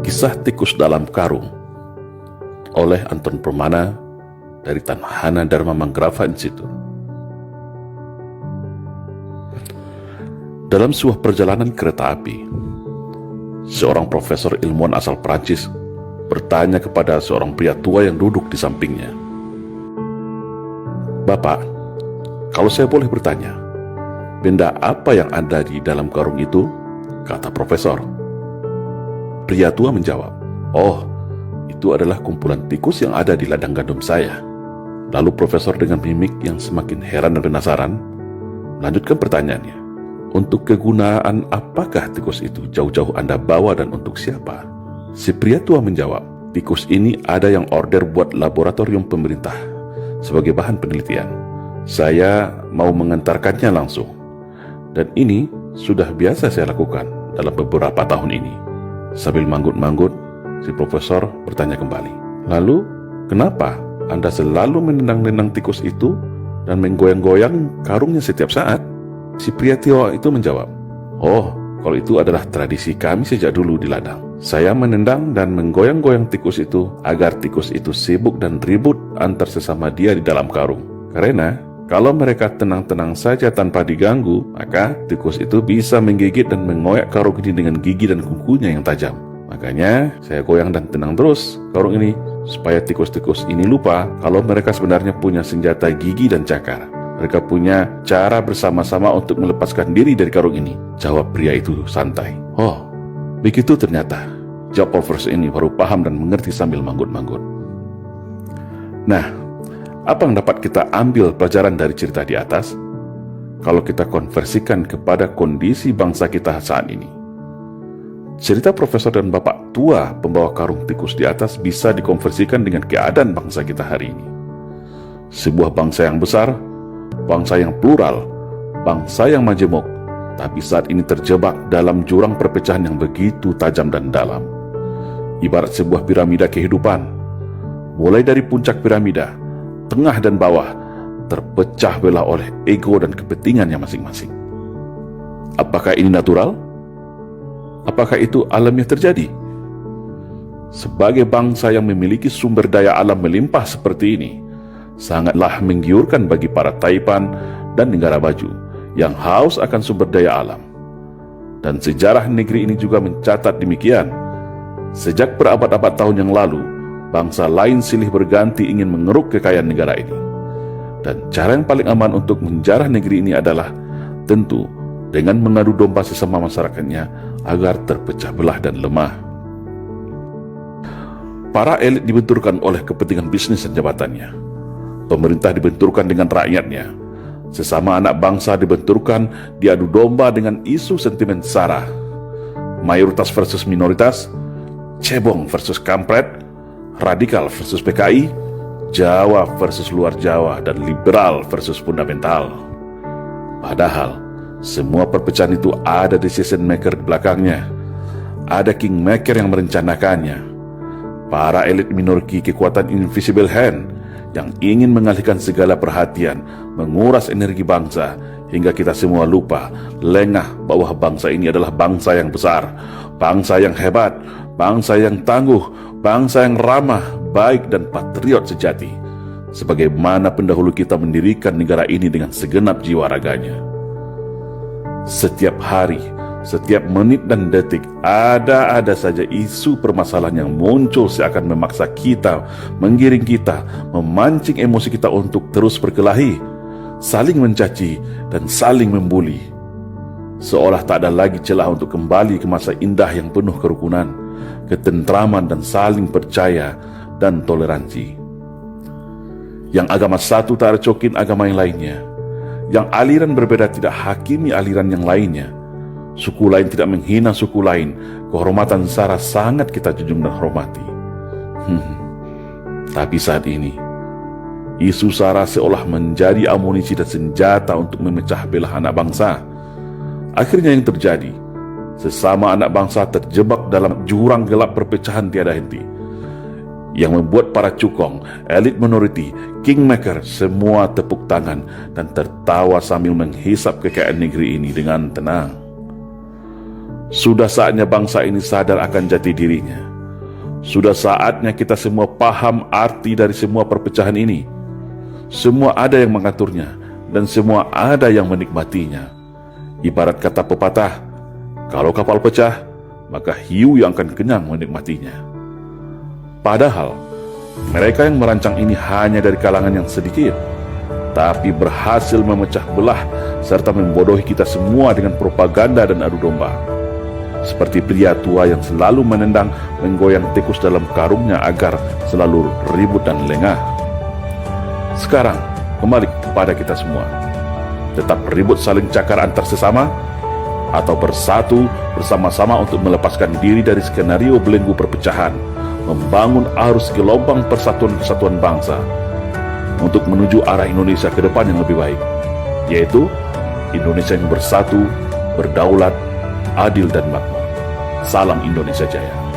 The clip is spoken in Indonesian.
Kisah Tikus Dalam Karung oleh Anton Permana dari Tanhana Dharma Manggrava Institute. Dalam sebuah perjalanan kereta api, seorang profesor ilmuwan asal Prancis bertanya kepada seorang pria tua yang duduk di sampingnya, "Bapak, kalau saya boleh bertanya, benda apa yang ada di dalam karung itu?" kata profesor. Pria tua menjawab, "Oh, itu adalah kumpulan tikus yang ada di ladang gandum saya." Lalu profesor dengan mimik yang semakin heran dan penasaran melanjutkan pertanyaannya, "Untuk kegunaan apakah tikus itu jauh-jauh Anda bawa dan untuk siapa?" Si pria tua menjawab, "Tikus ini ada yang order buat laboratorium pemerintah sebagai bahan penelitian. Saya mau mengantarkannya langsung. Dan ini sudah biasa saya lakukan dalam beberapa tahun ini." Sambil manggut-manggut, si profesor bertanya kembali, "Lalu, kenapa Anda selalu menendang-nendang tikus itu dan menggoyang-goyang karungnya setiap saat?" Si pria tua itu menjawab, "Oh, kalau itu adalah tradisi kami sejak dulu di ladang. Saya menendang dan menggoyang-goyang tikus itu agar tikus itu sibuk dan ribut antar sesama dia di dalam karung. Karena kalau mereka tenang-tenang saja tanpa diganggu, maka tikus itu bisa menggigit dan mengoyak karung ini dengan gigi dan kukunya yang tajam. Makanya saya goyang dan tenang terus karung ini supaya tikus-tikus ini lupa kalau mereka sebenarnya punya senjata gigi dan cakar. Mereka punya cara bersama-sama untuk melepaskan diri dari karung ini," jawab pria itu santai. "Oh, begitu ternyata," jawab profesor ini baru paham dan mengerti sambil manggut-manggut. Nah, apa yang dapat kita ambil pelajaran dari cerita di atas kalau kita konversikan kepada kondisi bangsa kita saat ini? Cerita profesor dan bapak tua pembawa karung tikus di atas bisa dikonversikan dengan keadaan bangsa kita hari ini. Sebuah bangsa yang besar, bangsa yang plural, bangsa yang majemuk, tapi saat ini terjebak dalam jurang perpecahan yang begitu tajam dan dalam. Ibarat sebuah piramida kehidupan, mulai dari puncak piramida, tengah dan bawah, terpecah belah oleh ego dan kepentingannya masing-masing. Apakah ini natural? Apakah itu alamiah terjadi? Sebagai bangsa yang memiliki sumber daya alam melimpah seperti ini, sangatlah menggiurkan bagi para taipan dan negara maju yang haus akan sumber daya alam. Dan sejarah negeri ini juga mencatat demikian. Sejak berabad-abad tahun yang lalu, bangsa lain silih berganti ingin mengeruk kekayaan negara ini. Dan cara yang paling aman untuk menjarah negeri ini adalah tentu dengan mengadu domba sesama masyarakatnya agar terpecah belah dan lemah. Para elit dibenturkan oleh kepentingan bisnis dan jabatannya. Pemerintah dibenturkan dengan rakyatnya. Sesama anak bangsa dibenturkan diadu domba dengan isu sentimen sara. Mayoritas versus minoritas, cebong versus kampret, radikal versus PKI, Jawa versus luar Jawa, dan liberal versus fundamental. Padahal semua perpecahan itu ada decision maker di belakangnya. Ada kingmaker yang merencanakannya. Para elit minorki kekuatan invisible hand yang ingin mengalihkan segala perhatian, menguras energi bangsa, hingga kita semua lupa, lengah bahwa bangsa ini adalah bangsa yang besar, bangsa yang hebat, bangsa yang tangguh, bangsa yang ramah, baik dan patriot sejati, sebagaimana pendahulu kita mendirikan negara ini dengan segenap jiwa raganya. Setiap hari, setiap menit dan detik, ada saja isu permasalahan yang muncul seakan memaksa kita, menggiring kita, memancing emosi kita untuk terus berkelahi, saling mencaci, dan saling membuli. Seolah tak ada lagi celah untuk kembali ke masa indah yang penuh kerukunan, ketentraman, dan saling percaya dan toleransi. Yang agama satu tak recokin agama yang lainnya. Yang aliran berbeda tidak hakimi aliran yang lainnya. Suku lain tidak menghina suku lain. Kehormatan sara sangat kita junjung dan hormati. Tapi saat ini, isu sara seolah menjadi amunisi dan senjata untuk memecah belah anak bangsa. Akhirnya yang terjadi, sesama anak bangsa terjebak dalam jurang gelap perpecahan tiada henti, yang membuat para cukong, elit minority, kingmaker semua tepuk tangan dan tertawa sambil menghisap kekayaan negeri ini dengan tenang. Sudah saatnya bangsa ini sadar akan jati dirinya. Sudah saatnya kita semua paham arti dari semua perpecahan ini. Semua ada yang mengaturnya, dan semua ada yang menikmatinya. Ibarat kata pepatah, kalau kapal pecah, maka hiu yang akan kenyang menikmatinya. Padahal, mereka yang merancang ini hanya dari kalangan yang sedikit, tapi berhasil memecah belah serta membodohi kita semua dengan propaganda dan adu domba. Seperti pria tua yang selalu menendang menggoyang tikus dalam karungnya agar selalu ribut dan lengah. Sekarang, kembali kepada kita semua. Tetap ribut saling cakar antar sesama, atau bersatu bersama-sama untuk melepaskan diri dari skenario belenggu perpecahan, membangun arus gelombang persatuan kesatuan bangsa, untuk menuju arah Indonesia ke depan yang lebih baik, yaitu Indonesia yang bersatu, berdaulat, adil dan makmur. Salam Indonesia Jaya.